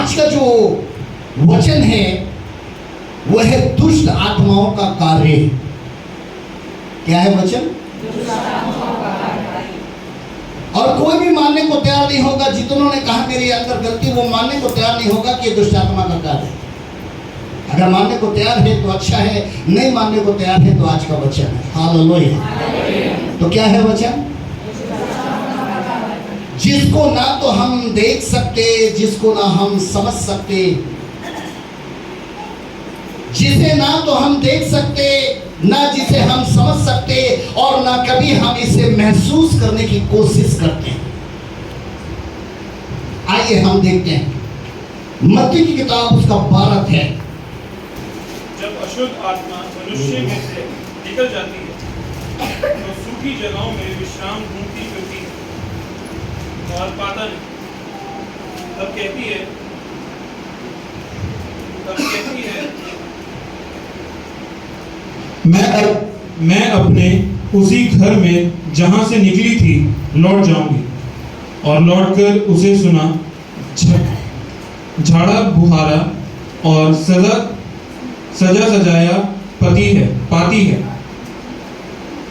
आज का जो वचन है वह है दुष्ट आत्माओं का कार्य। क्या है वचन? और कोई भी मानने को तैयार नहीं होगा, जितनों ने कहा मेरे अंदर गलती, वो मानने को तैयार नहीं होगा कि दुष्ट आत्मा का कार्य है। अगर मानने को तैयार है तो अच्छा है, नहीं मानने को तैयार है तो आज का वचन है। हालेलुया। तो क्या है वचन? जिसको ना तो हम देख सकते, जिसको ना हम समझ सकते, जिसे ना तो हम देख सकते, ना जिसे हम समझ सकते, और ना कभी हम इसे महसूस करने की कोशिश करते हैं। आइए हम देखते हैं मत्ती की किताब उसका 12 अध्याय। जब अशुद्ध आत्मा मनुष्य में से निकल जाती है तो सूखी जगहों में विश्राम ढूंढती फिरती है और पाता नहीं। तब कहती है मैं अपने उसी घर में जहां से निकली थी लौट जाऊंगी। और लौटकर उसे सुना झाड़ा बुहारा और सजा सजाया पाती है।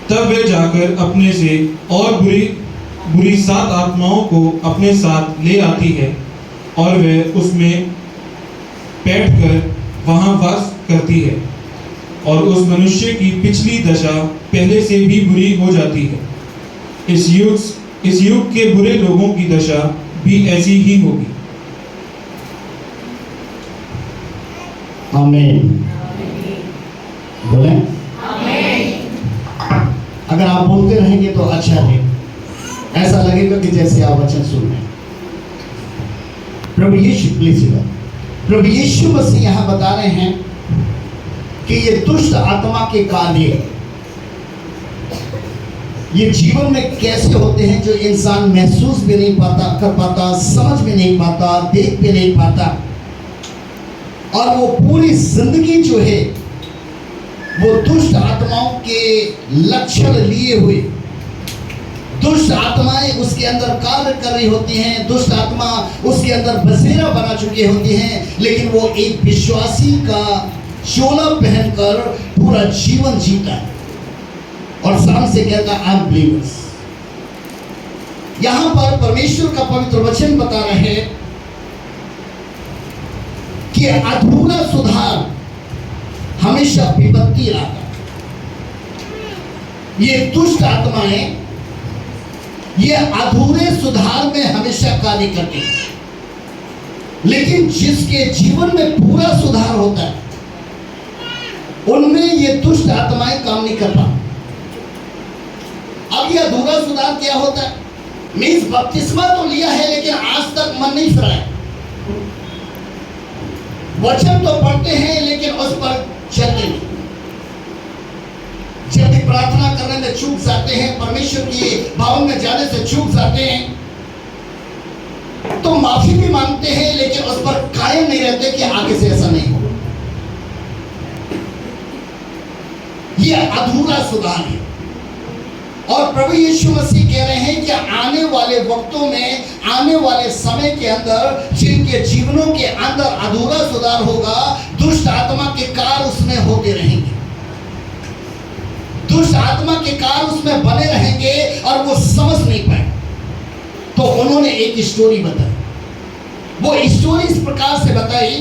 तब वे जाकर अपने से और बुरी 7 आत्माओं को अपने साथ ले आती है और वे उसमें बैठकर वहां वास करती है और उस मनुष्य की पिछली दशा पहले से भी बुरी हो जाती है। इस युग के बुरे लोगों की दशा भी ऐसी ही होगी। आमीन। बोले आमीन। अगर आप बोलते रहेंगे तो अच्छा है, ऐसा लगेगा कि जैसे आप वचन सुन रहे हैं। प्रभु यीशु मसीह यहाँ बता रहे हैं कि ये दुष्ट आत्मा के कार्य ये जीवन में कैसे होते हैं, जो इंसान महसूस भी नहीं कर पाता, समझ भी नहीं पाता, देख भी नहीं पाता, और वो पूरी जिंदगी जो है वो दुष्ट आत्माओं के लक्षण लिए हुए, दुष्ट आत्माएं उसके अंदर कार्य कर रही होती हैं, दुष्ट आत्मा उसके अंदर बसेरा बना चुकी होती हैं, लेकिन वो एक विश्वासी का चोला पहनकर पूरा जीवन जीता है और सामने से कहता है आई एम बिलीवर्स। यहां पर परमेश्वर का पवित्र वचन बता रहे हैं कि अधूरा सुधार हमेशा विपत्ति लाता है। ये दुष्ट आत्माएं ये अधूरे सुधार में हमेशा कार्य करती है, लेकिन जिसके जीवन में पूरा सुधार होता है उनमें ये दुष्ट आत्माएं काम नहीं कर पाती। अब ये अधूरा सुधार क्या होता है? मीन्स बपतिस्मा तो लिया है लेकिन आज तक मन नहीं फिरा है, वचन तो पढ़ते हैं लेकिन उस पर चलते नहीं, जब भी प्रार्थना करने में चूक जाते हैं, परमेश्वर के भवन में जाने से चूक जाते हैं, तो माफी भी मांगते हैं लेकिन उस पर कायम नहीं रहते कि आगे से ऐसा नहीं हो। यह अधूरा सुधार है। और प्रभु यीशु मसीह कह रहे हैं कि आने वाले वक्तों में, आने वाले समय के अंदर जिनके जीवनों के अंदर अधूरा सुधार होगा, दुष्ट आत्मा के कार्य उसमें होते रहेंगे, दुष्ट आत्मा के कार्य उसमें बने रहेंगे और वो समझ नहीं पाए। तो उन्होंने एक स्टोरी बताई। वो स्टोरी इस प्रकार से बताई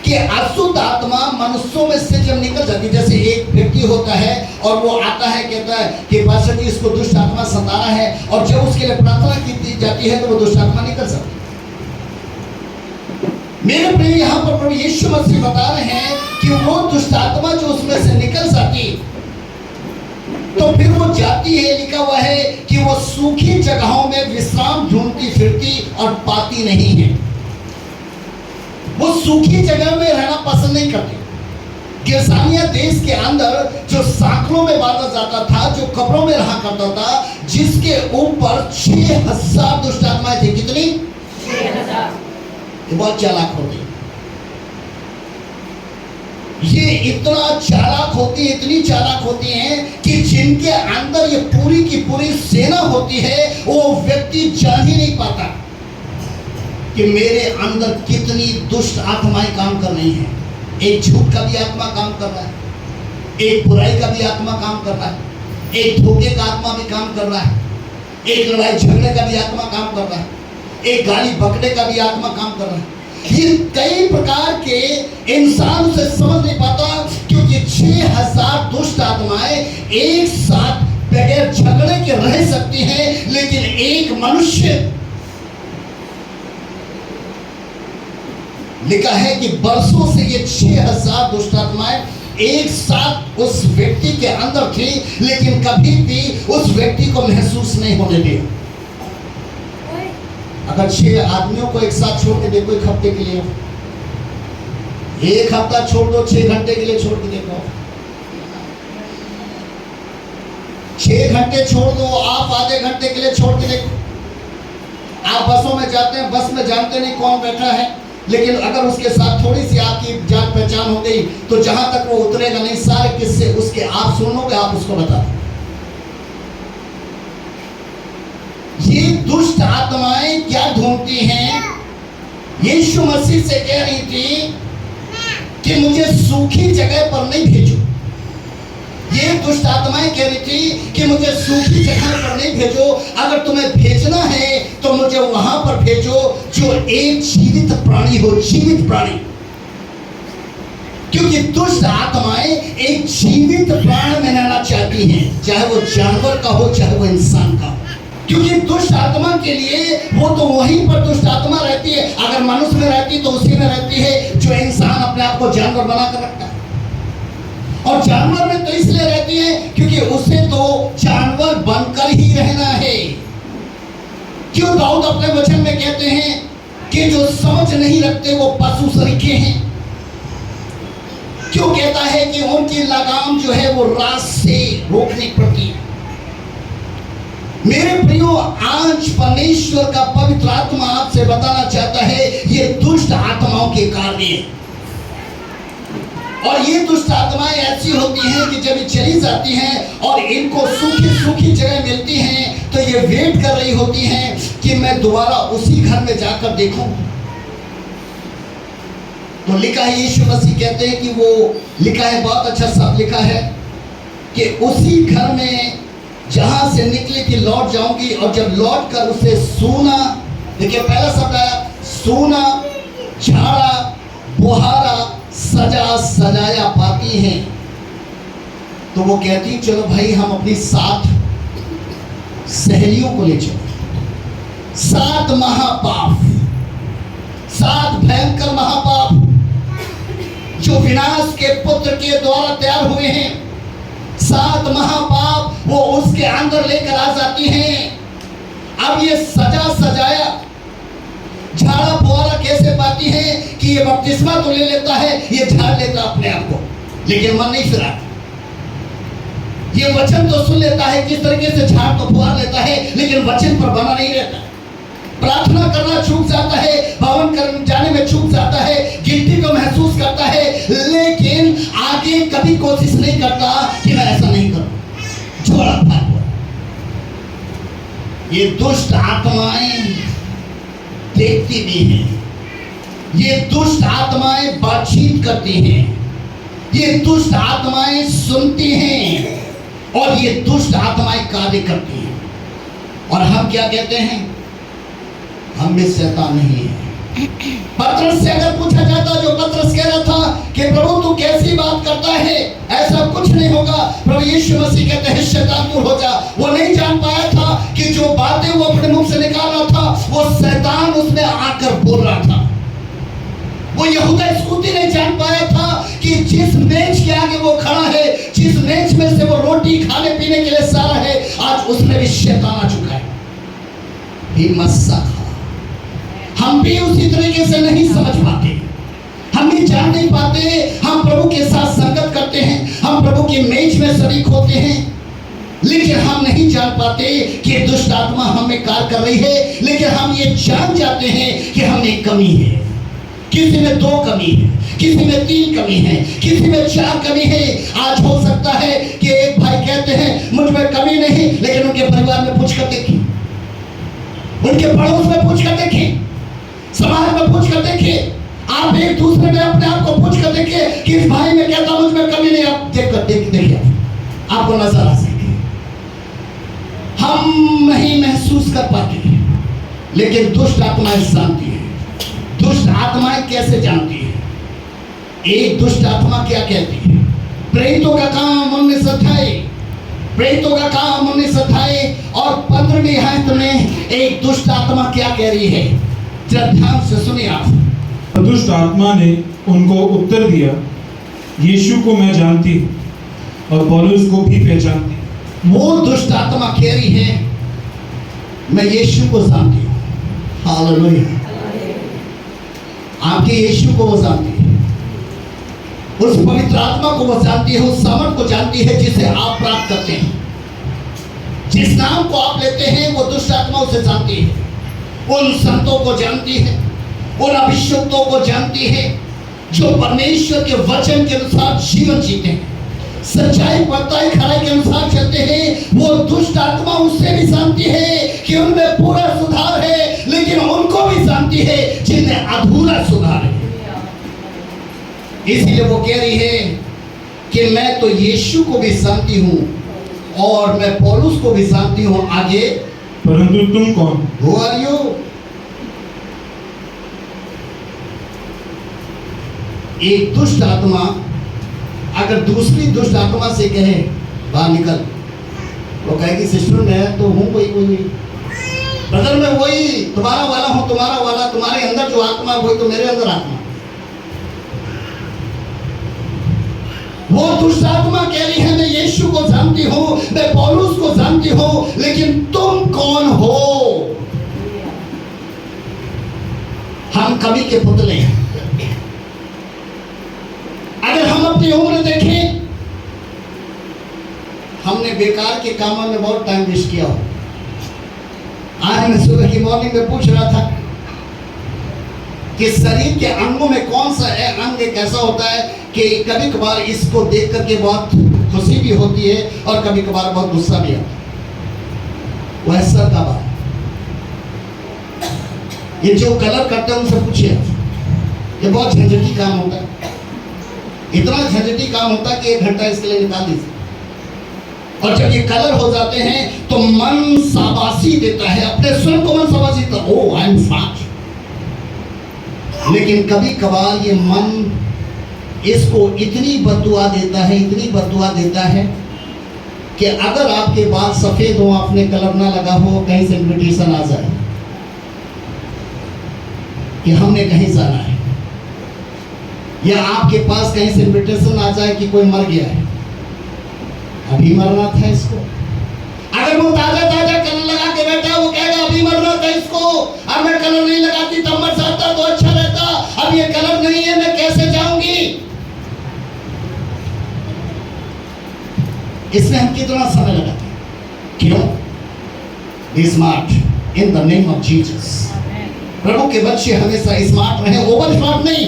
कि अशुद्ध आत्मा मनुष्यों में से जब निकल जाती, जैसे एक व्यक्ति होता है और वो आता है, कहता है कि पास्टर जी इसको दुष्ट आत्मा सता रहा है, और जब उसके लिए प्रार्थना की जाती है तो वो दुष्ट आत्मा निकल जाती है। मेरे प्रिय, यहाँ पर प्रभु यीशु मसीह बता रहे हैं कि वो दुष्ट आत्मा जो उसमें से निकल जाती तो फिर वो जाती है, लिखा हुआ है कि वो सूखी जगहों में विश्राम ढूंढती फिरती और पाती नहीं है। वो सूखी जगह में रहना पसंद नहीं करती। गिरसानिया देश के अंदर जो साकलों में बांधा जाता था, जो कब्रों में रहा करता था, जिसके ऊपर 6000 दुष्ट आत्माएं थी। कितनी? 6000। बहुत चालाक होती, ये इतना चालाक होती है, इतनी चालाक होती हैं कि जिनके अंदर ये पूरी की पूरी सेना होती है, वो व्यक्ति जान ही नहीं पाता। कि मेरे अंदर कितनी दुष्ट आत्माएं काम कर रही हैं। एक झूठ का भी आत्मा काम कर रहा है, एक बुराई का भी आत्मा काम कर रहा है, एक धोखे का आत्मा भी काम कर रहा है, एक लड़ाई झगड़े का भी आत्मा काम कर रहा है, एक गाली बकने का भी आत्मा काम कर रहा है। ये कई प्रकार के इंसान उसे समझ नहीं पाता, क्योंकि 6000 दुष्ट आत्माएं एक साथ बगैर झगड़े के रह सकती हैं, लेकिन एक मनुष्य, लिखा है कि बरसों से ये 6000 दुष्ट आत्माएं एक साथ उस व्यक्ति के अंदर थी, लेकिन कभी भी उस व्यक्ति को महसूस नहीं होने दिया। अगर 6 आदमियों को एक साथ छोड़ के देखो, एक हफ्ते के लिए, एक हफ्ता छोड़ दो, 6 घंटे के लिए छोड़ के देखो, 6 घंटे छोड़ दो, आप आधे घंटे के लिए छोड़ के देखो। आप बसों में जाते हैं, बस में जानते नहीं कौन बैठा है, लेकिन अगर उसके साथ थोड़ी सी आपकी जान पहचान हो गई तो जहां तक वो उतरेगा नहीं, सारे किस्से उसके आप सुनोगे, आप उसको बता। ये दुष्ट आत्माएं क्या ढूंढती हैं? यीशु मसीह से कह रही थी कि मुझे सूखी जगह पर नहीं भेजो। ये दुष्ट आत्माएं कह रही थी कि मुझे सूखी जगह पर नहीं भेजो, अगर तुम्हें भेजना है तो मुझे वहां पर भेजो जो एक जीवित प्राणी हो, जीवित प्राणी। क्योंकि दुष्ट आत्माएं एक जीवित प्राण में रहना चाहती हैं, चाहे वो जानवर का हो, चाहे वो इंसान का हो। क्योंकि दुष्ट आत्मा के लिए वो तो वहीं पर दुष्ट आत्मा रहती है, अगर मनुष्य में रहती तो उसी में रहती है जो इंसान अपने आप को जानवर बनाकर रखता है। और जानवर में तो इसलिए रहती है क्योंकि उसे तो जानवर बनकर ही रहना है। क्यों दाऊद अपने वचन में कहते हैं कि जो समझ नहीं रखते वो पशु सरीखे हैं। क्यों कहता है कि उनकी लगाम जो है वो रात से रोकनी पड़ती है। मेरे प्रियो, आज परमेश्वर का पवित्र आत्मा आपसे बताना चाहता है ये दुष्ट आत्माओं के कार्य, और ये दुष्ट आत्माएं ऐसी होती हैं कि जब ये चली जाती हैं और इनको सूखी सूखी जगह मिलती हैं तो ये वेट कर रही होती हैं कि मैं दोबारा उसी घर में जाकर देखूं। तो लिखा है, यीशु मसीह कहते हैं कि वो लिखा है, बहुत अच्छा शब्द लिखा है कि उसी घर में जहां से निकली थी लौट जाऊंगी, और जब लौट कर उसे सूना, देखिए पहला शब्द आया सूना, झाड़ा, बुहारा, सजा सजाया पाती हैं, तो वो कहती चलो भाई हम अपनी 7 सहेलियों को ले चलो। 7 महापाप, 7 भयंकर महापाप जो विनाश के पुत्र के द्वारा तैयार हुए हैं, 7 महापाप वो उसके अंदर लेकर आ जाती हैं। अब ये सजा सजाया झाड़ा फुहारा कैसे पाती है कि ये बपतिस्मा तो ले लेता है, ये झाड़ लेता अपने आप को, लेकिन मन नहीं फिरा। ये वचन तो सुन लेता है, किस तरीके से झाड़ तो फुहार लेता है, लेकिन वचन पर बना नहीं रहता। प्रार्थना करना चूक जाता है, भवन कर जाने में चूक जाता है, गिल्टी को महसूस करता है, लेकिन आगे कभी कोशिश नहीं करता कि मैं ऐसा नहीं करूं। झोला फाड़। ये दुष्ट आत्माएं देखती भी हैं, ये दुष्ट आत्माएं बातचीत करती हैं, ये दुष्ट आत्माएं सुनती हैं, और ये दुष्ट आत्माएं कार्य करती हैं। और हम क्या कहते हैं? हम में शैतान नहीं है। पतरस से अगर पूछा जाता, जो पतरस कह रहा था कि प्रभु तू कैसी बात करता है, ऐसा कुछ नहीं होगा। प्रभु यीशु मसीह कहते हैं शैतान दूर हो जा। वो नहीं जान पाया था कि जो बातें वो अपने मुंह से निकाल रहा था वो शैतान उसमें आकर बोल रहा था। वो यहूदा इस्करियोती नहीं जान पाया था कि जिस मेज के आगे वो खड़ा है, जिस मेज में से वो रोटी खाने पीने के लिए सारा है, आज उसमें भी शैतान आ चुका है। हम भी उसी तरीके से नहीं समझ पाते, हम भी जान नहीं पाते। हम प्रभु के साथ संगत करते हैं, हम प्रभु की मेज में शरीक होते हैं, लेकिन हम नहीं जान पाते कि दुष्ट आत्मा हमें कार्य कर रही है। लेकिन हम ये जान जाते हैं कि हम में कमी है, किसी में 2 कमी है, किसी में 3 कमी है, किसी में 4 कमी है। आज हो सकता है कि एक भाई कहते हैं मुझ में कमी नहीं, लेकिन उनके परिवार में पूछ कर देखें, उनके पड़ोस में पूछ कर देखें, समझ एक दूसरे में अपने आप को पूछ कर देखिए कि इस भाई में कहता मुझ में कमी नहीं। आप देखिए आपको नजर आ सके। हम नहीं महसूस कर पाते, लेकिन दुष्ट आत्माएं जानती है। दुष्ट आत्माएं कैसे जानती है? एक दुष्ट आत्मा क्या कहती है? प्रेरितों का काम 1928, प्रेरितों का काम 1928 और 15वीं आयत में एक दुष्ट आत्मा क्या कह रही है? जरा ध्यान से सुनिए आप। दुष्ट आत्मा ने उनको उत्तर दिया, यीशु को मैं जानती हूँ और पौलुस को भी पहचानती हूँ। वो दुष्ट आत्मा कह रही है, मैं यीशु को जानती हूँ। हालेलुया। आपके यीशु को वो जानती है, उस पवित्र आत्मा को वो जानती है, उस सामर्थ को जानती है जिसे आप प्राप्त करते हैं। जिस नाम को आप लेते हैं वो दुष्ट आत्मा उसे जानती है। उन संतों को जानती है, उन अभिषिक्तों को जानती है जो परमेश्वर के वचन के अनुसार जीवन जीते हैं, सच्चाई पताई खराई के अनुसार चलते हैं। वो दुष्ट आत्मा उससे भी जानती है कि उनमें पूरा सुधार है, लेकिन उनको भी जानती है जिनमें अधूरा सुधार है। इसलिए वो कह रही है कि मैं तो यीशु को भी जानती हूं और मैं पौलुस को भी जानती हूं। आगे, परंतु तुम कौन? Who are you? एक दुष्ट आत्मा अगर दूसरी दुष्ट आत्मा से कहे बाहर निकल, वो कहेगी सिस्टर मैं तो हूं कोई नहीं, ब्रदर मैं वही तुम्हारा वाला हूं, तुम्हारा वाला, तुम्हारे अंदर जो आत्मा वही तो मेरे अंदर आत्मा। वो दुष्ट आत्मा कह रही है मैं यीशु को जानती हूं, मैं पौलुस को जानती हूं, लेकिन तुम कौन हो? हम कवि के पुतले हैं। अगर हम अपनी उम्र देखें, हमने बेकार के कामों में बहुत टाइम वेस्ट किया हो। आज मैं सुबह की मॉर्निंग में पूछ रहा था कि शरीर के अंगों में कौन सा अंग एक ऐसा होता है कि कभी कभार इसको देख करके बहुत खुशी भी होती है और कभी कभार बहुत गुस्सा भी आता है। वह सर का बाल। ये जो कलर करते हैं उनसे पूछिए, ये बहुत झंझटी काम होता है। इतना झंझटी काम होता है कि 1 घंटा इसके लिए निकाल दीजिए। और जब ये कलर हो जाते हैं तो मन शाबाशी देता है, अपने स्वयं को मन शाबाशी देता है, ओह आई एम स्मार्ट। लेकिन कभी कभार ये मन इसको इतनी बददुआ देता है, इतनी बददुआ देता है कि अगर आपके बाल सफेद हो, आपने कलर ना लगा हो, कहीं से इन्विटेशन आ जाए कि हमने कहीं जाना है, या आपके पास कहीं से इन्विटेशन आ जाए कि कोई मर गया है, अभी मरना था इसको। अगर वो ताजा ताजा कलर लगा के बैठा, वो कहेगा अभी मरना था इसको, अब मैं कलर नहीं लगाती तब मर जाता तो अच्छा रहता, अब ये कलर नहीं है मैं कैसे जाऊंगी? इसमें हम कितना समय लगाते हैं? क्यों? Be smart in the name of Jesus. प्रभु के बच्चे हमेशा स्मार्ट रहे, ओवर स्मार्ट नहीं।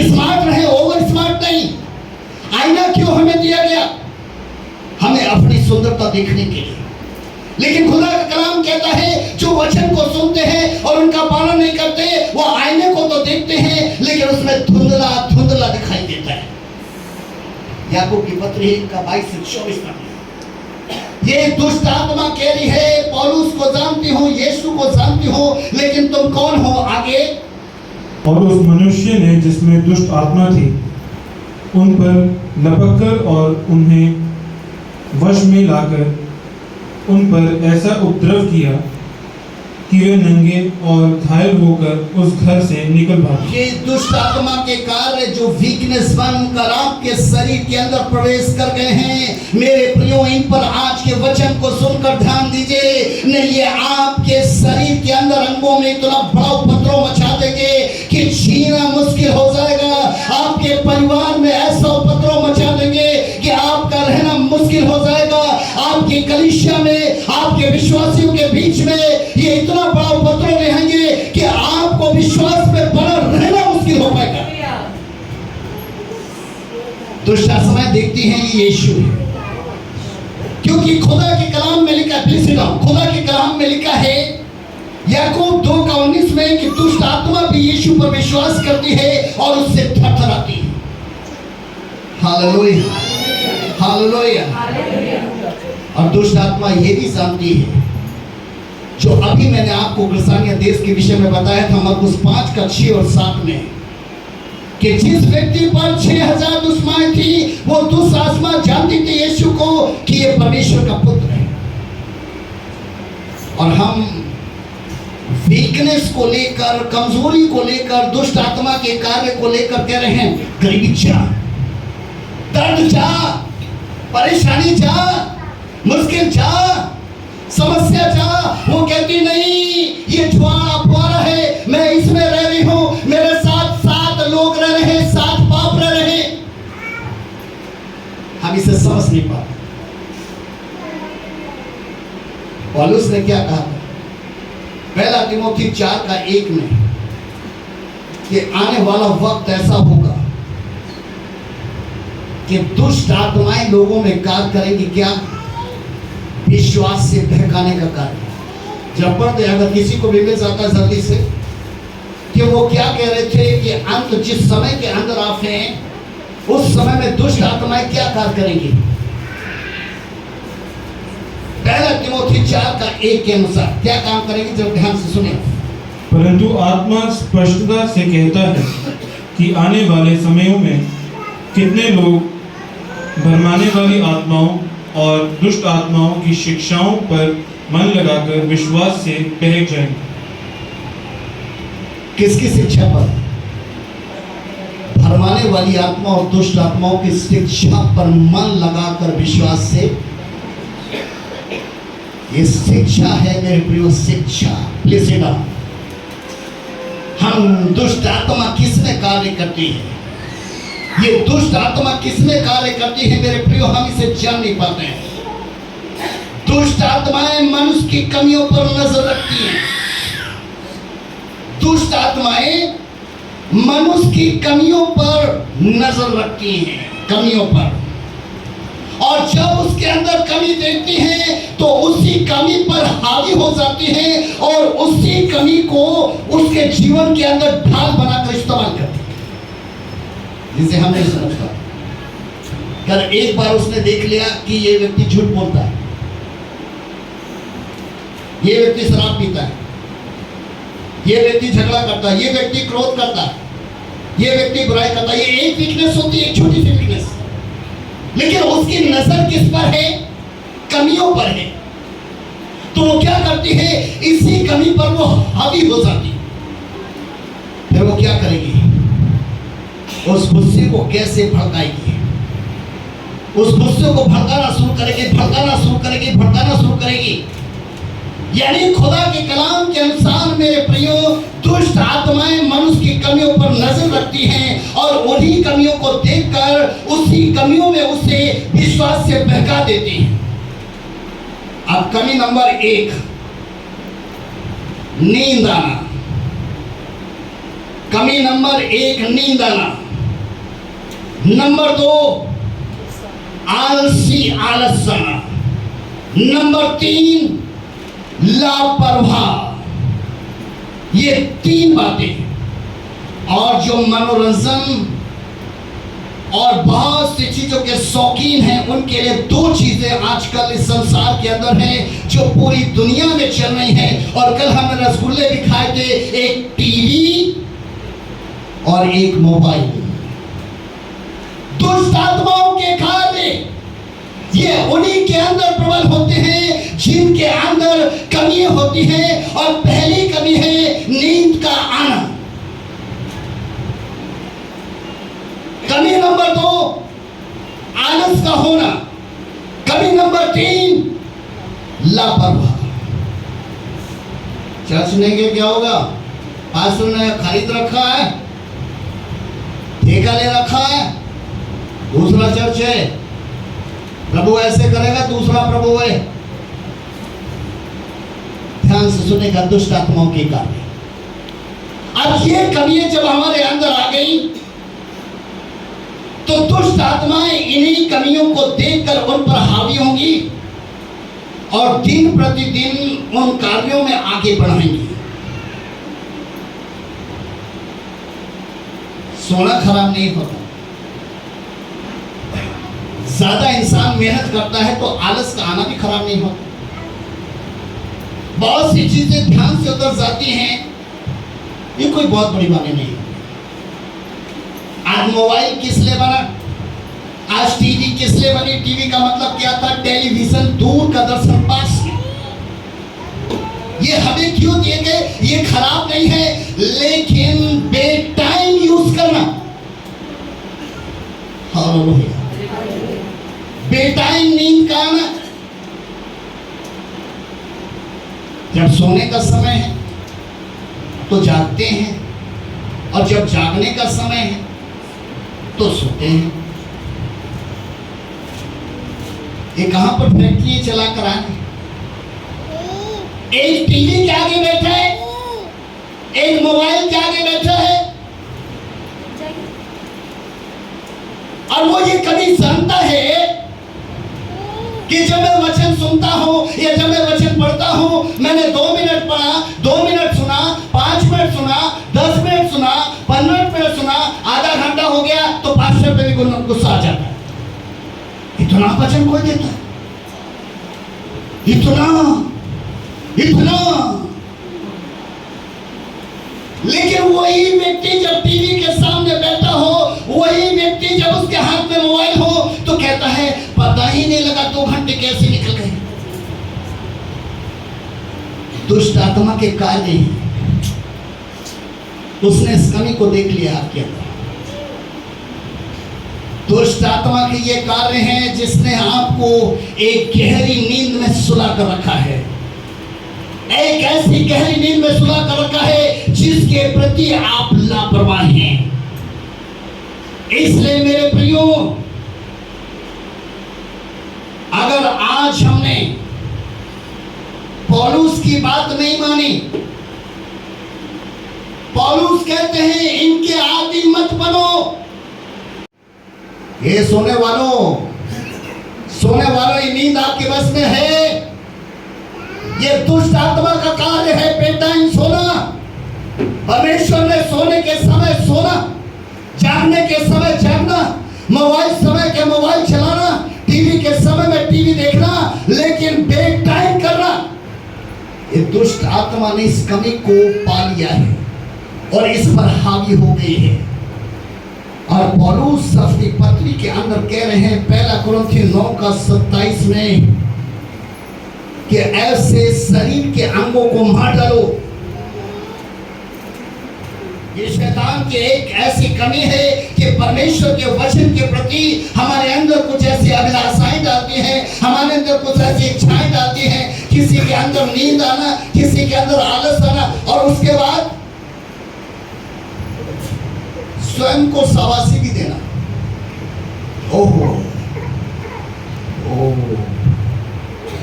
स्मार्ट रहे, ओवर स्मार्ट नहीं। आईना क्यों हमें दिया गया? हमें अपनी सुंदरता देखने के लिए। लेकिन खुदा का कलाम कहता है जो वचन को सुनते हैं और उनका पालन नहीं करते, वो आईने को तो देखते हैं लेकिन उसमें धुंधला धुंधला दिखाई देता है। याकूब की पत्री का 22 से 24 तक ये दुष्ट आत्मा कह रही है पौलुस को जानती हूँ, यीशु को जानती हूँ, लेकिन तुम कौन हो? आगे, और उस मनुष्य ने जिसमें दुष्ट आत्मा थी उन पर लपककर और उन्हें वश में लाकर उन पर ऐसा उपद्रव किया कि वे नंगे और घायल होकर उस घर से निकल भागे। ये दुष्ट आत्मा के कार्य जो वीकनेस बनकर आपके शरीर के अंदर प्रवेश कर गए हैं, मेरे प्रियो इन पर आज के वचन को सुनकर ध्यान दीजिए। नहीं, ये आपके शरीर के अंदर अंगों में इतना बड़ा उपद्रव मचा देंगे कि जीना मुश्किल हो जाएगा। आपके परिवार में ऐसा उपद्रव मचा देंगे कि आपका रहना मुश्किल हो जाएगा। आपकी कलीसिया में, आपके विश्वासियों के बीच में ये इतना बड़ा उपद्रव रहेंगे कि आपको विश्वास में बना रहना मुश्किल हो पाएगा। दुष्ट आत्माएं देखती हैं ये यीशु है, क्योंकि खुदा के कलाम में लिखा है, खुदा के कलाम में लिखा है याकूब 2:19 में कि दुष्ट आत्मा भी यीशु पर विश्वास करती है और उससे थरथराती है। Hallelujah, hallelujah. और दुष्ट आत्मा ये भी जानती है, जो अभी मैंने आपको गिरसानिया देश के विषय में बताया था, मरकुस 5:6 और 7 में, कि जिस व्यक्ति पर 6000 दुश्मनाएं थी, वो दुष्ट आत्मा जानती थी यीशु को कि ये परमेश्वर का पुत्र है। और हम वीकनेस को लेकर, कमजोरी को लेकर, दुष्ट आत्मा के कार्य को लेकर कह रहे हैं, गरीबी जा, दर्द जा, परेशानी जा, मुश्किल जा, समस्या जा। वो कहती नहीं, ये जुआ है, मैं इसमें रह रही हूं, मेरे साथ 7 लोग रह रहे हैं, 7 पाप रह रहे हैं। हम इसे समझ नहीं पाते। पौलुस ने क्या कहा था? 1 तिमोथी 4:1 में, कि आने वाला वक्त ऐसा होगा कि दुष्ट आत्माएं लोगों में कार्य करेंगी। क्या? विश्वास से बहकाने का कार्य। जब पढ़ते, अगर किसी को भी मिल जाता है जल्दी से, कि वो क्या कह रहे थे कि अंत जिस समय के अंदर आप हैं, उस समय में दुष्ट आत्माएं क्या कार्य करेंगी? 1 तिमोथी 4:1 के अनुसार क्या काम करेंगे? जब ध्यान से सुने। परंतु आत्मा स्पष्टता से कहता है कि आने वाले समयों में कितने लोग भरमाने वाली आत्माओं और दुष्ट आत्माओं की शिक्षाओं पर मन लगाकर विश्वास से बहक जाएंगे। किसकी शिक्षा पर? भरमाने वाली आत्मा और दुष्ट आत्माओं की शिक्षा पर मन लगाकर विश्वास से। ये शिक्षा है मेरे प्रियो, शिक्षा। Please sit down. हम दुष्ट आत्मा किसमें कार्य करती है? ये दुष्ट आत्मा किसमें कार्य करती है मेरे प्रियो? हम इसे जान नहीं पाते हैं। दुष्ट आत्माएं मनुष्य की कमियों पर नजर रखती हैं। दुष्ट आत्माएं मनुष्य की कमियों पर नजर रखती हैं, कमियों पर। और जब उसके अंदर कमी देखती हैं तो उसी कमी पर हावी हो जाती हैं और उसी कमी को उसके जीवन के अंदर ढाल बनाकर इस्तेमाल करती है, जिसे हम नहीं समझता। कर एक बार उसने देख लिया कि ये व्यक्ति झूठ बोलता है, ये व्यक्ति शराब पीता है, ये व्यक्ति झगड़ा करता है, ये व्यक्ति क्रोध करता है, ये व्यक्ति बुराई करता है। ये एक वीकनेस होती है, एक छोटी सी वीकनेस, लेकिन उसकी नजर किस पर है? कमियों पर है। तो वो क्या करती है? इसी कमी पर वो हावी हो जाती है। फिर वो क्या करेगी? उस गुस्से को कैसे भड़काएगी? उस गुस्से को भड़काना शुरू करेगी, भड़काना शुरू करेगी, भड़काना शुरू करेगी। यानी खुदा के कलाम के अनुसार मेरे प्रियो, दुष्ट आत्माएं मनुष्य की कमियों पर नजर रखती हैं और उन्हीं कमियों को देखकर उसी कमियों में उसे विश्वास से बहका देती हैं। अब कमी नंबर 1, नींद आना। कमी नंबर 1, नींद आना। नंबर 2, आलस आना। नंबर 3, लापरवाह। ये 3 बातें। और जो मनोरंजन और बहुत सी चीजों के शौकीन हैं, उनके लिए 2 चीजें आजकल इस संसार के अंदर हैं जो पूरी दुनिया में चल रही हैं। और कल हमने रसगुल्ले भी खाए थे, एक टीवी और एक मोबाइल। दुष्ट आत्माओं के कार्य ये उन्हीं के अंदर प्रबल होते हैं जिनके अंदर कमी होती है। और पहली कमी है नींद का आना। कमी नंबर 2, आलस का होना। कमी नंबर 3, लापरवाह। चर्च नहीं गए क्या होगा? पास्टर ने खरीद रखा है, ठेका ले रखा है, दूसरा चर्च है, प्रभु ऐसे करेगा, दूसरा प्रभु है। ध्यान से सुनेगा, दुष्ट आत्माओं के कार्य। अब ये कमियां जब हमारे अंदर आ गई तो दुष्ट आत्माएं इन्हीं कमियों को देखकर उन पर हावी होंगी और दिन प्रतिदिन उन कार्यों में आगे बढ़ाएंगी। सोना खराब नहीं होता। ज्यादा इंसान मेहनत करता है तो आलस का आना भी खराब नहीं होता। बहुत सी चीजें ध्यान से उतर जाती हैं, ये कोई बहुत बड़ी बात नहीं। आज मोबाइल किस लिए बना, आज टीवी किस लिए बनी? टीवी का मतलब क्या था? टेलीविजन, दूर का दर्शन, पास। ये हमें क्यों दिए गए? ये खराब नहीं है, लेकिन बेटाइम यूज करना, हालेलुया, बेटाइम नींद का आना। जब सोने का समय है तो जागते हैं, और जब जागने का समय है तो सोते हैं। ये कहां पर फैक्ट्री चला कर आए? एक टीवी के आगे बैठा है, एक मोबाइल के आगे बैठा है, और वो ये कभी जानता है कि जब मैं वचन सुनता हूं या जब मैं वचन पढ़ता हूं, मैंने 2 मिनट पढ़ा, 2 मिनट सुना, 5 मिनट सुना, 10 मिनट सुना, 15 मिनट सुना, आधा घंटा हो गया तो पास्टर पे भी गुस्सा आ जाता है। इतना वचन कोई देता है? इतना। लेकिन वही व्यक्ति जब टीवी के सामने बैठा हो, वही व्यक्ति जब उसके हाथ में मोबाइल हो तो कहता है पता ही नहीं लगा 2 घंटे कैसे निकल गए। दुष्ट आत्मा के कार्य हैं, उसने इस कमी को देख लिया आपके अंदर। दुष्ट आत्मा के ये कार्य हैं जिसने आपको एक गहरी नींद में सुला कर रखा है, एक ऐसी गहरी नींद में सुला कर रखा है जिसके प्रति आप लापरवाह हैं। इसलिए मेरे प्रियो, अगर आज हमने पौलुस की बात नहीं मानी, पौलुस कहते हैं इनके आदि मत बनो। ये सोने वालों, ये नींद आपके बस में है। ये दुष्ट आत्मा का कार्य है बेटाइम सोना। परमेश्वर ने सोने के समय सोना, जागने के समय जागना, मोबाइल समय के मोबाइल चलाना, टीवी के समय में टीवी देखना, लेकिन बेटाइम करना, ये दुष्ट आत्मा ने इस कमी को पा लिया है और इस पर हावी हो गई है। और पौलुस अपनी पत्री के अंदर कह रहे हैं 1 कुरिन्थियों 9:27 में कि ऐसे शरीर के अंगों को मार डालो। ये शैतान की एक ऐसी कमी है कि परमेश्वर के वचन के प्रति हमारे अंदर कुछ ऐसी अभिलाषाएं डालती हैं, हमारे अंदर कुछ ऐसी इच्छाएं डालती हैं, किसी के अंदर नींद आना, किसी के अंदर आलस आना, और उसके बाद स्वयं को शाबाशी भी देना। ओहो,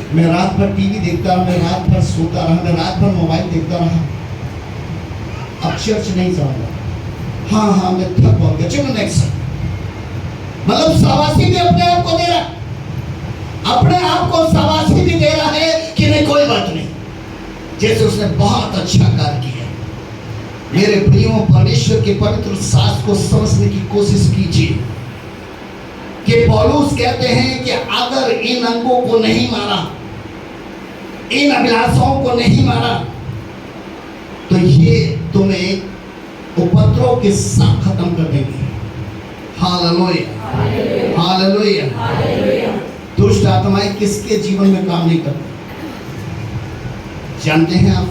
मैं रात भर टीवी देखता रहा, मैं रात भर सोता रहा, मैं रात भर मोबाइल देखता रहा, अब चर्च नहीं जाऊंगा। हाँ मैं थक बहुत गया, चलो नेक्स्ट। मतलब शाबाशी भी अपने आप को दे रहा, अपने आप को शाबाशी भी दे रहा है कि नहीं कोई बात नहीं, जैसे उसने बहुत अच्छा कार्य किया। मेरे प्रियो, परमेश्वर के पवित्र शास्त्र को समझने की कोशिश कीजिए कि पौलुस कहते हैं कि अगर इन अंगों को नहीं मारा, इन अभिलाषाओं को नहीं मारा, तो ये तुम्हें उपद्रव के साथ खत्म कर देंगे। Hallelujah, hallelujah. दुष्ट आत्माएं किसके जीवन में काम नहीं करती जानते हैं आप?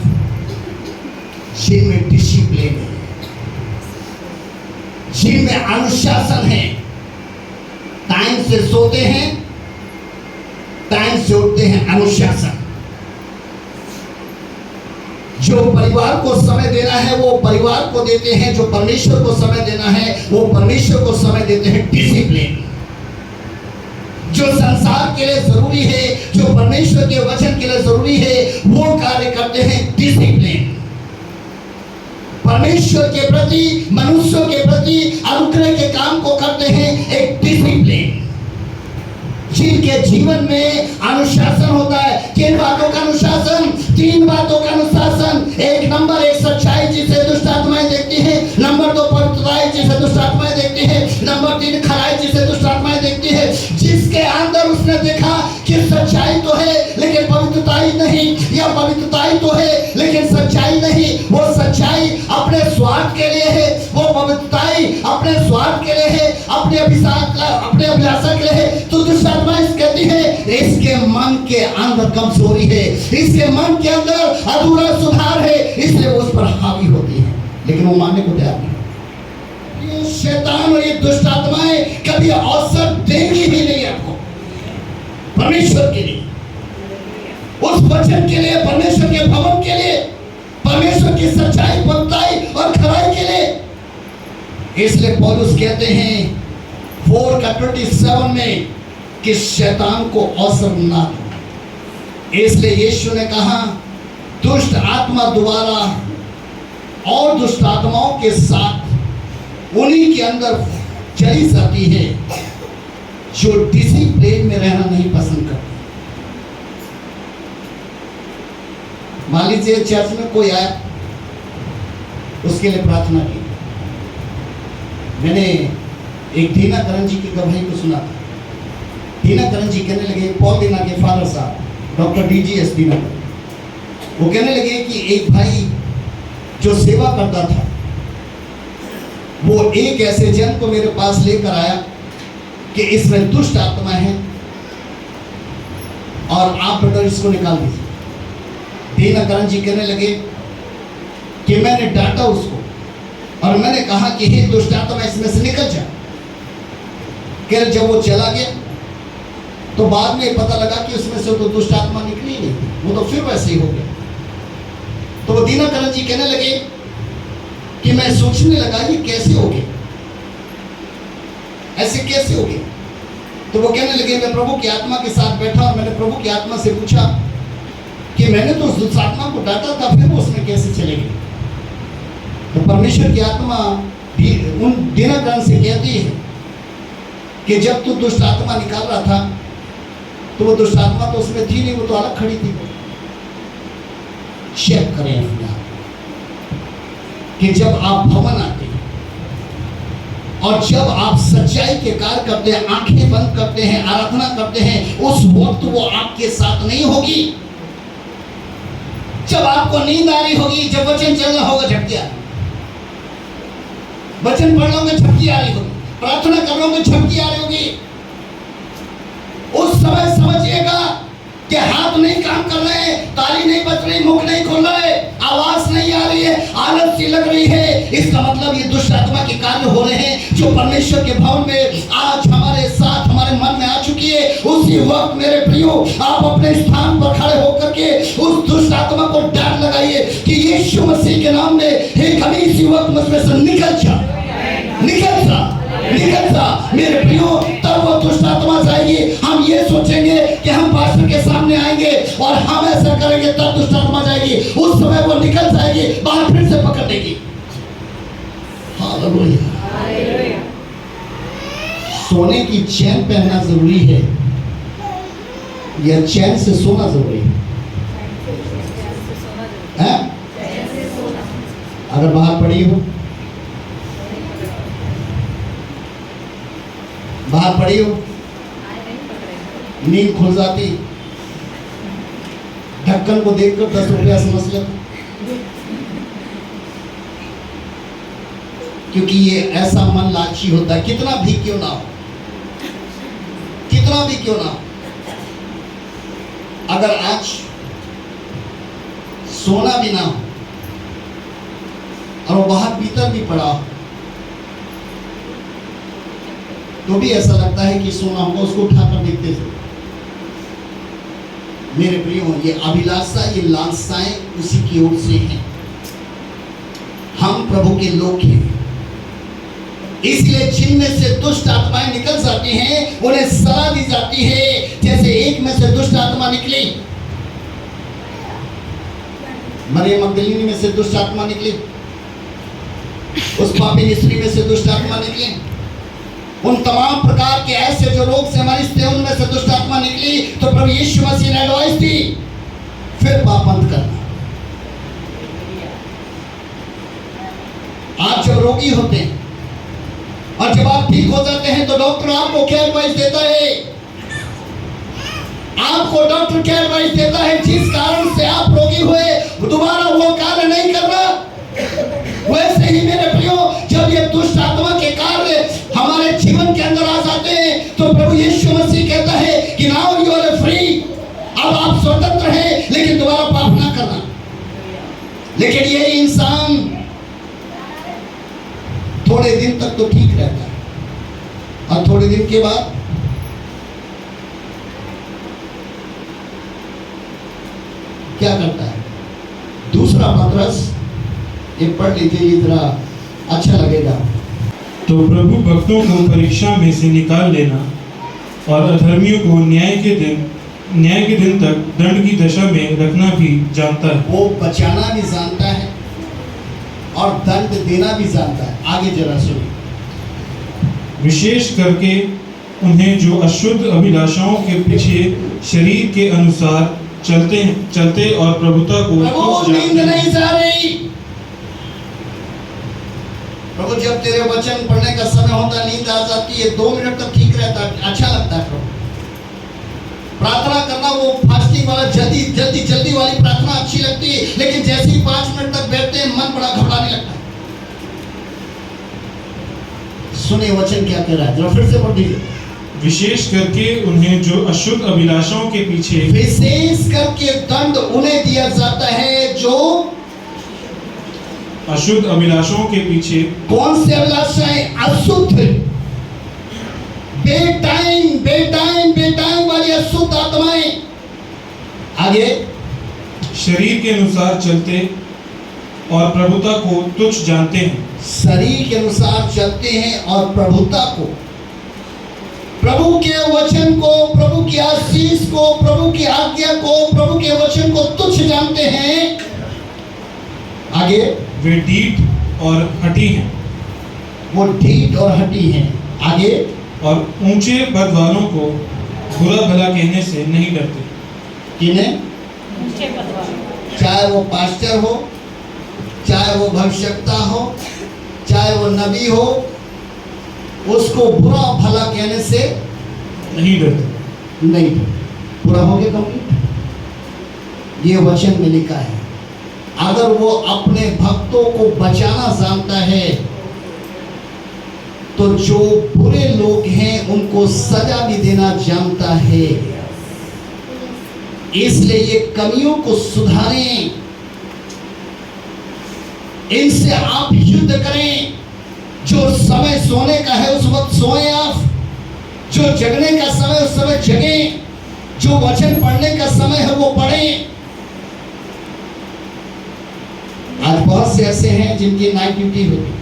जिनमें डिसिप्लिन है, जिनमें अनुशासन है, टाइम से सोते हैं, टाइम से उठते हैं, अनुशासन। जो परिवार को समय देना है वो परिवार को देते हैं, जो परमेश्वर को समय देना है वो परमेश्वर को समय देते हैं, डिसिप्लिन। जो संसार के लिए जरूरी है, जो परमेश्वर के वचन के लिए जरूरी है, वो कार्य करते हैं, डिसिप्लिन। परमेश्वर के प्रति, मनुष्यों के प्रति अनुग्रह के काम को करते हैं, एक डिसिप्लिन। जिनके जीवन में अनुशासन होता है। किन बातों का अनुशासन? 3 बातों का अनुशासन। 1 नंबर, एक सच्चाई जिसे दुष्ट आत्माएं देखती हैं। नंबर 2 पवित्रता जिसे दुष्ट नंबर 3 खराई जिसे दुष्ट आत्माएं देखती है, जिसके अंदर उसने देखा कि सच्चाई तो है लेकिन पवित्रताई नहीं, या पवित्रताई तो है लेकिन सच्चाई नहीं। वो सच्चाई अपने स्वार्थ के लिए है, वो पवित्रताई अपने स्वार्थ के लिए है, अपने अभिलाषा के लिए है। तो दुष्ट आत्मा कहती है इसके मन के अंदर कमजोरी है, इसके मन के अंदर अधूरा सुधार है, इसलिए वो उस पर हावी होती है, लेकिन वो मानने को तैयार नहीं। ये शैतान और ये दुष्ट आत्माएं कभी अवसर देंगी ही नहीं आपको परमेश्वर के लिए, उस वचन के लिए, परमेश्वर के भवन के लिए, परमेश्वर की सच्चाई, पवित्रताई और खराई के लिए। इसलिए पौलुस कहते हैं 4:27 में कि शैतान को अवसर ना दो। इसलिए यीशु ने कहा दुष्ट आत्मा दोबारा और दुष्ट आत्माओं के साथ उन्हीं के अंदर चली जाती है जो डिसिप्लिन में रहना नहीं पसंद करते। मान लीजिए चर्च में कोई आया, उसके लिए प्रार्थना की। मैंने एक दीना करन जी की गवाही को सुना था। दीना करन जी कहने लगे, पॉल दीना के फादर साहब डॉक्टर DGS दीना करन, वो कहने लगे कि एक भाई जो सेवा करता था वो एक ऐसे जन को मेरे पास लेकर आया कि इसमें दुष्ट आत्मा है और आप बेटा इसको निकाल दीजिए। दीना करन जी कहने लगे कि मैंने डांटा उसको और मैंने कहा कि हे दुष्ट आत्मा इसमें से निकल जा। कह रहे जब वो चला गया तो बाद में पता लगा कि उसमें से तो दुष्ट आत्मा निकली ही नहीं, वो तो फिर वैसे ही हो गया। तो वो दीना करन जी कहने लगे कि मैं सोचने लगा ये कैसे हो गया, ऐसे कैसे हो गया। तो वो कहने लगे मैं प्रभु की आत्मा के साथ बैठा और मैंने प्रभु की आत्मा से पूछा कि मैंने तो उस दुष्ट आत्मा को डांटा था, फिर वो उसमें कैसे चले गए। तो परमेश्वर की आत्मा भी उन दीना करन से कहती है कि जब तू दुष्ट आत्मा निकाल रहा था तो वो दुष्ट आत्मा तो उसमें थी नहीं, वो तो अलग खड़ी थी। चेक करें अपने आप कि जब आप भवन आते हैं और जब आप सच्चाई के कार्य करते हैं, आंखें बंद करते हैं, आराधना करते हैं, उस वक्त वो आपके साथ नहीं होगी। जब आपको नींद आ रही होगी, जब वचन चल रहा होगा झपकी आ रही, वचन पढ़ लोगे झपकी आ रही होगी, प्रार्थना कर लोगे झपकी आ रही होगी, उस समय समझिएगा कि हाथ नहीं काम कर रहे, ताली नहीं बज रही, मुख नहीं खोल रहे, आवाज नहीं आ रही है, आलस सी लग रही है। इसका मतलब ये दुष्ट आत्मा के कार्य हो रहे हैं जो परमेश्वर के भवन में आज हमारे साथ, हमारे मन में आ चुकी है। उसी वक्त मेरे प्रियो आप अपने स्थान पर खड़े होकर के उस दुष्ट आत्मा को डांट लगाइए कि यीशु मसीह के नाम में एक हमें इसी वक्त मुझमें से निकल जा, निकल जा, निकल जा मेरे प्रियो। तब वो दुष्ट आत्मा जाएगी। हम ये सोचेंगे कि हम पास्टर के सामने आएंगे और हम ऐसा करेंगे, तब दुष्ट आत्मा जाएगी। उस समय वो निकल जाएगी, बाहर फिर से पकड़ लेगी। हालेलुया। सोने की चैन पहनना जरूरी है या चैन से सोना जरूरी है? अगर बाहर पड़ी हो, बाहर पड़ी हो, नींद खुल जाती, ढक्कन को देखकर 10 रुपया समझ लेते, क्योंकि ये ऐसा मन लालची होता है। कितना भी क्यों ना हो, कितना भी क्यों ना हो, अगर आज सोना भी ना हो और वो बाहर भीतर भी पड़ा हो तो भी ऐसा लगता है कि सोना होगा, उसको उठाकर देखते थे। मेरे प्रियो, ये अभिलाषा, ये लालसाएं उसी की ओर से हैं। हम प्रभु के लोग हैं, इसलिए जिनमें से दुष्ट आत्माएं निकल जाती हैं उन्हें सलाह दी जाती है। जैसे एक में से दुष्ट आत्मा निकली, मरियम मगदलीनी में से दुष्ट आत्मा निकली, उस पापी स्त्री में से दुष्ट आत्मा निकली, उन तमाम प्रकार के ऐसे जो रोग से हमारी स्थिति, उनमें से दुष्ट आत्मा निकली। तो प्रभु यीशु मसीह ने एडवाइस दी, फिर पाप बंद करना। आप जब रोगी होते हैं और जब आप ठीक हो जाते हैं तो डॉक्टर आपको क्या एडवाइस देता है? आपको डॉक्टर क्या एडवाइस देता है? जिस कारण से आप रोगी हुए दोबारा वो कार्य नहीं करना। वैसे ही मेरे प्रियो, जब ये दुष्ट आत्मा के कार्य हमारे जीवन के अंदर आ जाते हैं तो प्रभु यीशु मसीह कहता है कि नाउ यू आर फ्री, अब आप स्वतंत्र हैं, लेकिन दोबारा पाप ना करना। लेकिन ये इंसान थोड़े दिन तक तो ठीक रहता है और थोड़े दिन के बाद क्या करता है? दूसरा पत्रस, ये पढ़ लीजिए, ये जरा अच्छा लगेगा। तो प्रभु भक्तों को परीक्षा में से निकाल लेना और अधर्मियों को न्याय के दिन तक दंड की दशा में रखना भी जानता है। वो बचाना भी जानता है और दंड देना भी जानता है। आगे जरा सुनिए। विशेष करके उन्हें जो अशुद्ध अभिलाषाओं के पीछे शरीर के अनुसार चलते और प्रभुता को प्रभु नींद नहीं जा रही। प्रभु जब तेरे वचन पढ़ने का समय होता नींद आ जाती है, 2 मिनट तक ठीक रहता है, अच्छा लगता है। प्रभु प्रार्थना करना, वो फास्टिंग वाला जल्दी वाली प्रार्थना अच्छी लगती है, लेकिन जैसे ही 5 मिनट तक बैठते हैं मन बड़ा घबराने लगता है। सुनिए वचन क्या कह रहा है, जरा फिर से पढ़ दीजिए। विशेष करके उन्हें जो अशुद्ध अभिलाषाओं के पीछे, विशेष करके दंड उन्हें दिया जाता है जो अशुद्ध अभिलाषाओं के पीछे। कौन से अभिलाषाएं? अशुद्ध, बेटाइम वाली अशुद्ध आत्माएं। आगे, शरीर के अनुसार चलते और प्रभुता को तुच्छ जानते हैं। शरीर के अनुसार चलते हैं और प्रभुता को, प्रभु के वचन को, प्रभु की आशीष को, प्रभु की आज्ञा को, प्रभु के वचन को तुच्छ जानते हैं। आगे, वे ढीठ और हठी हैं। वो ढीठ और हठी हैं। आगे, और ऊंचे पद वालों को बुरा भला कहने से नहीं डरते। किन्हें? ऊंचे पद वालों। चाहे वो पास्टर हो, चाहे वो भविष्यवक्ता हो, चाहे वो नबी हो, उसको बुरा भला कहने से नहीं डरते। नहीं डरते। पूरा हो गया कंप्लीट। ये वचन में लिखा है। अगर वो अपने भक्तों को बचाना जानता है तो जो बुरे लोग हैं उनको सजा भी देना जानता है। इसलिए ये कमियों को सुधारें, इनसे आप युद्ध करें। जो समय सोने का है उस वक्त सोएं आप, जो जगने का समय उस समय जगें, जो वचन पढ़ने का समय है वो पढ़ें। आज बहुत से ऐसे हैं जिनकी नाइट ड्यूटी होती है,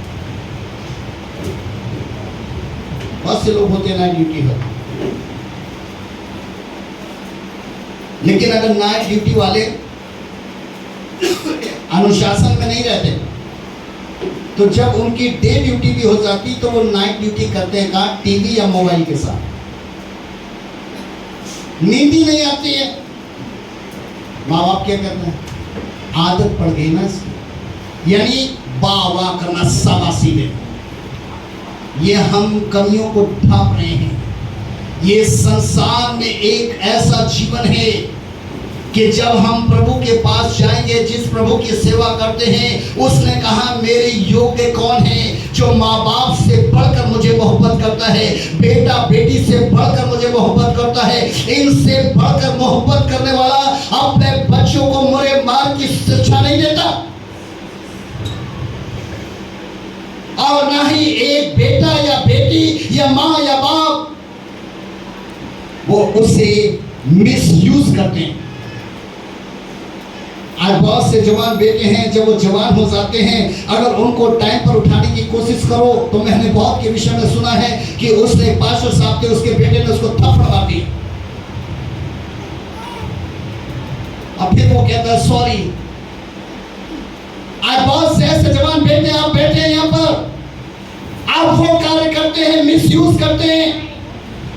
बहुत से लोग होते हैं नाइट ड्यूटी होती, लेकिन अगर नाइट ड्यूटी वाले अनुशासन में नहीं रहते तो जब उनकी डे ड्यूटी भी हो जाती तो वो नाइट ड्यूटी करते हैं कहाँ? टीवी या मोबाइल के साथ। नींद ही नहीं आती है। माँ बाप क्या करते हैं? आदत पड़ गई ना इसकी, यानी वाह वाह करना, शाबाशी देना। ये हम कमियों को ढांप रहे हैं। ये संसार में एक ऐसा जीवन है कि जब हम प्रभु के पास जाएंगे, जिस प्रभु की सेवा करते हैं, उसने कहा मेरे योग्य कौन है जो माँ बाप से बढ़कर मुझे मोहब्बत करता है, बेटा बेटी से बढ़कर मुझे मोहब्बत करता है। इनसे बढ़कर मोहब्बत करने वाला अपने बच्चों को बुरे मार्ग की शिक्षा नहीं देता, और ना ही एक बेटा या बेटी या माँ या बाप वो उसे मिसयूज करते हैं। आज बहुत से जवान बेटे हैं, जब वो जवान हो जाते हैं, अगर उनको टाइम पर उठाने की कोशिश करो तो मैंने बहुत के विषय में सुना है कि उसने पास्टर साहब थे, उसके बेटे ने उसको थप्पड़ मार दिया और फिर वो कहता है सॉरी। आज बहुत से ऐसे जवान बेटे आप बैठे हैं यहाँ पर, आप वो कार्य करते हैं, मिसयूज करते हैं।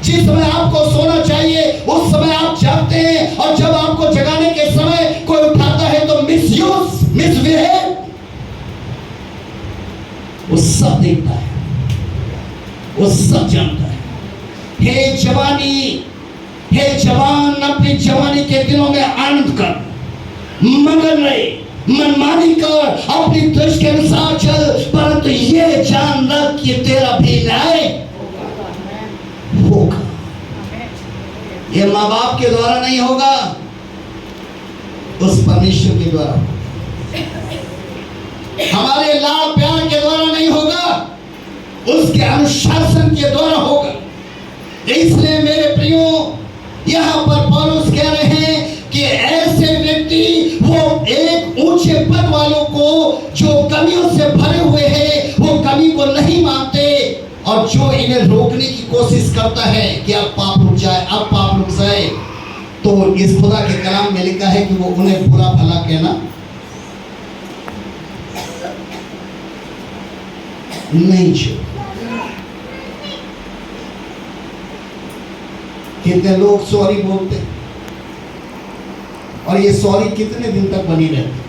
जिस समय आपको सोना चाहिए उस समय आप जागते हैं, और जब आपको जगाने के समय कोई उठाता है तो मिसयूज, मिसबिहेव, वो सब देखता है। वो सब जानता है। हे जवानी, हे जवान, अपनी जवानी के दिनों में आनंद कर, मगन रहे, मनमानी कर, अपनी दृष्टि के अनुसार चल, परंतु ये जान रख कि तेरा भी न्याय होगा। ये माँ बाप के द्वारा नहीं होगा, उस परमेश्वर के द्वारा, हमारे लाड़ प्यार के द्वारा नहीं होगा, उसके अनुशासन के द्वारा होगा। इसलिए मेरे प्रियो, यहां पर पौलुस कह रहे हैं कि ऐसे व्यक्ति वो एक ऊंचे पद वालों को जो कमियों से भरे हुए हैं, वो कमी को नहीं मानते, और जो इन्हें रोकने की कोशिश करता है कि अब पाप रुक जाए, अब पाप रुक जाए, तो इस खुदा के कलाम में लिखा है कि वो उन्हें बुरा भला कहना नहीं चाहिए। कितने लोग सॉरी बोलते हैं, और ये सॉरी कितने दिन तक बनी रहती है।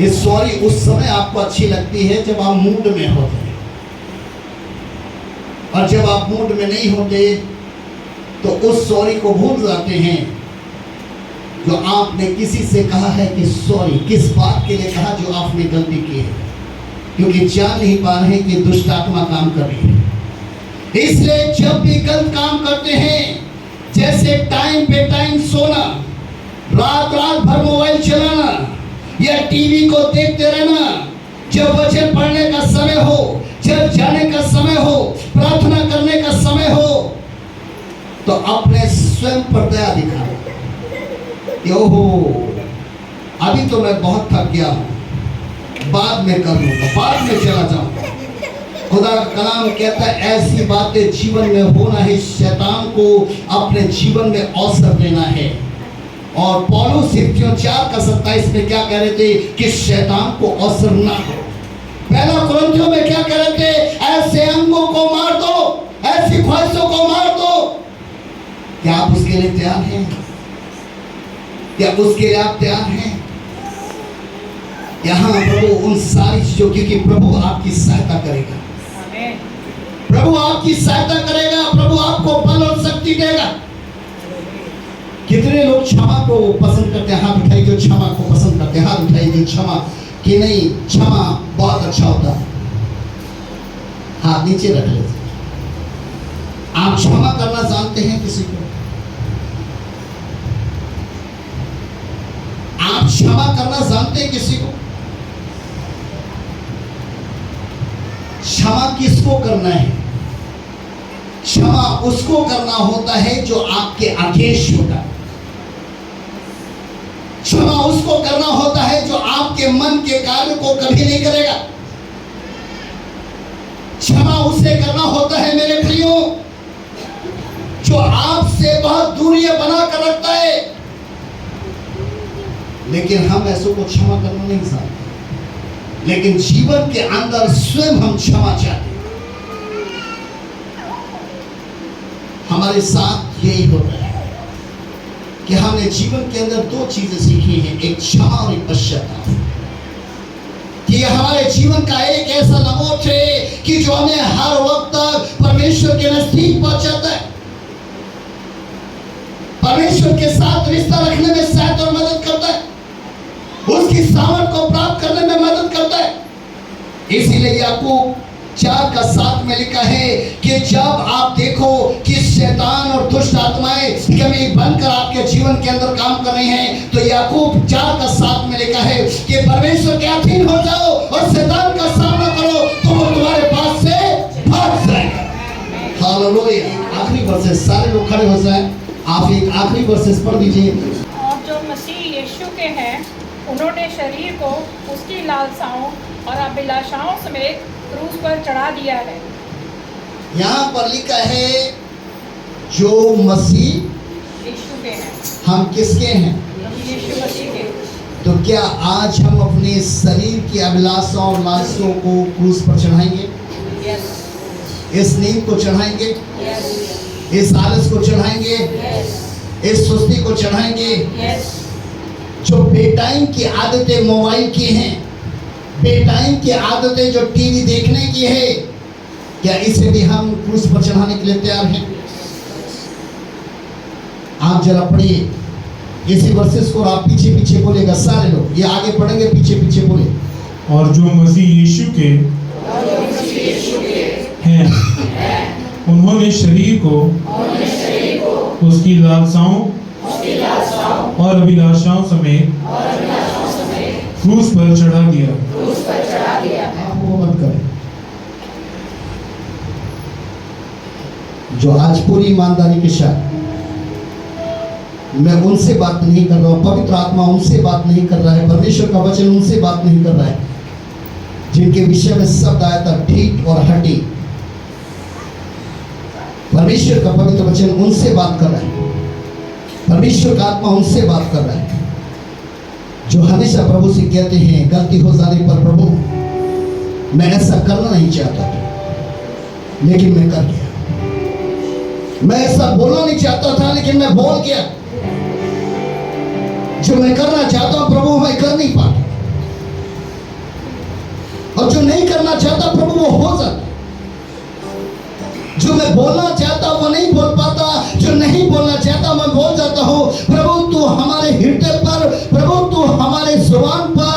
ये सॉरी उस समय आपको अच्छी लगती है जब आप मूड में होते हैं, और जब आप मूड में नहीं होते तो उस सॉरी को भूल जाते हैं जो आपने किसी से कहा है कि सॉरी, किस बात के लिए कहा, जो आपने गलती की है, क्योंकि जान नहीं पा रहे कि दुष्ट आत्मा काम कर रही है। इसलिए जब भी गलत काम करते हैं, जैसे टाइम पे टाइम सोना, रात रात भर मोबाइल चलाना, या टीवी को देखते रहना, जब वचन पढ़ने का समय हो, जब जाने का समय हो, प्रार्थना करने का समय हो, तो अपने स्वयं पर दया दिखाओ। ओहो, अभी तो मैं बहुत थक गया हूं, बाद में कर लूंगा, बाद में चला जाऊंगा। खुदा का कलाम कहता है ऐसी बातें जीवन में होना है, शैतान को अपने जीवन में अवसर देना है। और पौलुस इफिसियों 4:27 में क्या कह रहे थे कि शैतान को अवसर ना हो। पहला कुरिन्थियों में क्या कह रहे थे, ऐसे अंगों को मार दो, ऐसी ख्वाहिशों को मार दो। क्या आप उसके लिए तैयार हैं? क्या उसके लिए आप तैयार हैं? यहाँ प्रभु उन सारी चीजों, क्योंकि प्रभु आपकी सहायता करेगा, प्रभु आपकी सहायता करेगा, प्रभु आपको बल और शक्ति देगा। कितने लोग क्षमा को पसंद करते हैं? हाथ उठाइए जो क्षमा को पसंद करते हैं, हाथ उठाइए जो क्षमा कि नहीं, क्षमा बहुत अच्छा होता है। हाथ नीचे रख लेते। आप क्षमा करना जानते हैं किसी को? आप क्षमा करना जानते हैं किसी को? क्षमा किसको करना है? क्षमा उसको करना होता है जो आपके आदेश होता है। क्षमा उसको करना होता है जो आपके मन के कार्य को कभी नहीं करेगा। क्षमा उसे करना होता है मेरे प्रियो जो आपसे बहुत दूरियां बना कर रखता है, लेकिन हम ऐसों को क्षमा करना नहीं जानते। लेकिन जीवन के अंदर स्वयं हम क्षमा चाहते हैं। हमारे साथ यही होता है कि हमने जीवन के अंदर दो चीजें सीखी हैं, एक क्षमा और एक पश्चाताप। कि हमारे जीवन का एक ऐसा नमूना है कि जो हमें हर वक्त तक परमेश्वर के नजदीक पहुंचाता है, परमेश्वर के साथ रिश्ता रखने में सहायता और मदद करता है, उसकी सामर्थ को प्राप्त करने में मदद करता है। इसीलिए याकूब 4:7 में लिखा है कि जब आप देखो कि शैतान और दुष्ट आत्माएं कमी बनकर आपके जीवन के अंदर काम कर रही हैं, तो याकूब 4:7 में लिखा है कि परमेश्वर के अधीन हो जाओ और शैतान का सामना करो तो वो तुम्हारे पास से भाग जाएगा। हालेलुया। आखिरी वर्सेस, सारे लोग खड़े हो जाएं, आप एक आखिरी वर्सेस पढ़ दीजिए। और जो मसीह यीशु के हैं, उन्होंने शरीर को उसकी लालसाओं और अभिलाषाओं समेत क्रूस पर चढ़ा दिया है। यहाँ पर लिखा है जो मसीह यीशु के हैं। हम किसके हैं? यीशु मसीह के। तो क्या आज हम अपने शरीर की अभिलाषा और लालसाओं को क्रूस पर चढ़ाएंगे? यस। इस नींद को चढ़ाएंगे? यस। इस आलस को चढ़ाएंगे? यस। इस सुस्ती को चढ़ाएंगे? यस। जो बेटाइम की आदतें मोबाइल की हैं, बेटाइम की आदतें जो टीवी देखने की है, क्या इसे भी हम क्रूस पर चढ़ाने के लिए तैयार हैं? आप जरा पढ़िए इसी वर्सेस को, आप पीछे पीछे बोलेगा सारे लोग, ये आगे पढ़ेंगे पीछे पीछे बोले। और जो मसीह यीशु के हैं, उन्होंने शरीर को उसकी लालसाओं और अभिलाषाओं समेत क्रूस पर चढ़ा दिया। आप वो मत करें। जो आज पूरी ईमानदारी के साथ, मैं उनसे बात नहीं कर रहा हूं, पवित्र आत्मा उनसे बात नहीं कर रहा है, परमेश्वर का वचन उनसे बात नहीं कर रहा है जिनके विषय में शब्द आया था ढीठ और हड्डी। परमेश्वर का पवित्र वचन उनसे बात कर रहा है, परमेश्वर का आत्मा उनसे बात कर रहा है जो हमेशा प्रभु से कहते हैं गलती हो जाने पर, प्रभु मैं ऐसा करना नहीं चाहता था लेकिन मैं कर गया, मैं ऐसा बोलना नहीं चाहता था लेकिन मैं बोल गया, जो मैं करना चाहता हूं प्रभु मैं कर नहीं पाता, और जो नहीं करना चाहता प्रभु वो हो जाता, जो मैं बोलना चाहता वो नहीं बोल पाता, जो नहीं बोलना चाहता मैं बोल जाता हूं। प्रभु तू हमारे हृदय पर, प्रभु तू हमारे जुबान पर,